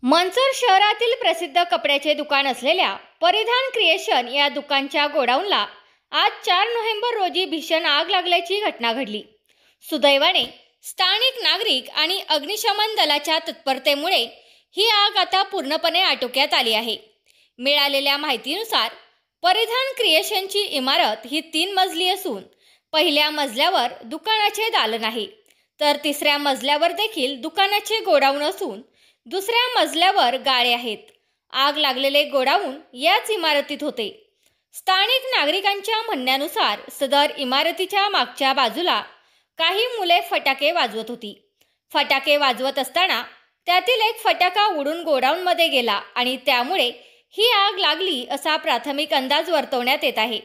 मंचर शहरातील प्रसिद्ध कपड्याचे दुकान असलेल्या परिधान क्रिएशन या दुकानच्या गोडाऊनला आज 4 नोव्हेंबर रोजी भीषण आग लागल्याची घटना घडली। सुदैवाने स्थानिक नागरिक आणि अग्निशमन दलाच्या तत्परतेमुळे ही आग आता पूर्णपणे आटोक्यात आली आहे। मिळालेल्या माहितीनुसार परिधान क्रिएशनची इमारत ही 3 मजली असून पहिल्या मजल्यावर दुकानाचे दालन आहे, तर तिसऱ्या मजल्यावर देखील दुकानाचे गोडाऊन असून दुसऱ्या मजल्यावर गाळे आहेत। आग लागलेले गोडाऊन याच इमारतीत होते। स्थानिक नागरिकांच्या म्हणण्यानुसार सदर इमारतीच्या मागच्या बाजूला काही मुले फटाके वाजवत होती। फटाके वाजवत असताना त्यातील एक फटाका उडून गोडाऊनमध्ये गेला आणि त्यामुळे ही आग लागली असा प्राथमिक अंदाज वर्तवण्यात येत आहे।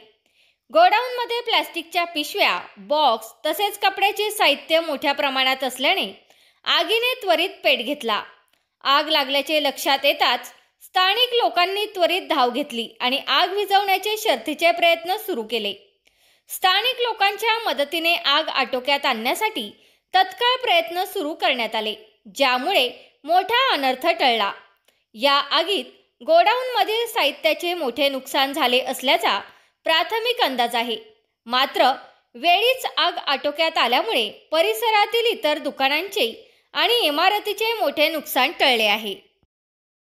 गोडाऊनमध्ये प्लास्टिकच्या पिशव्या, बॉक्स तसेच कपड्याचे साहित्य मोठ्या प्रमाणात असल्याने आगीने त्वरित पेट घेतला। आग लागल्याचे लक्षात येताच स्थानिक लोकांनी त्वरित धाव घेतली आणि आग विझवण्याचे शर्थीचे प्रयत्न सुरू केले। स्थानिक लोकांच्या मदतीने आग आटोक्यात आणण्यासाठी तत्काळ प्रयत्न सुरू करण्यात आले, ज्यामुळे मोठा अनर्थ टळला। या आगीत गोडाऊनमधील साहित्याचे मोठे नुकसान झाले असल्याचा प्राथमिक अंदाज आहे। मात्र वेळीच आग आटोक्यात आल्यामुळे परिसरातील इतर दुकानांचे आणि इमारतीचे मोठे नुकसान टळले आहे।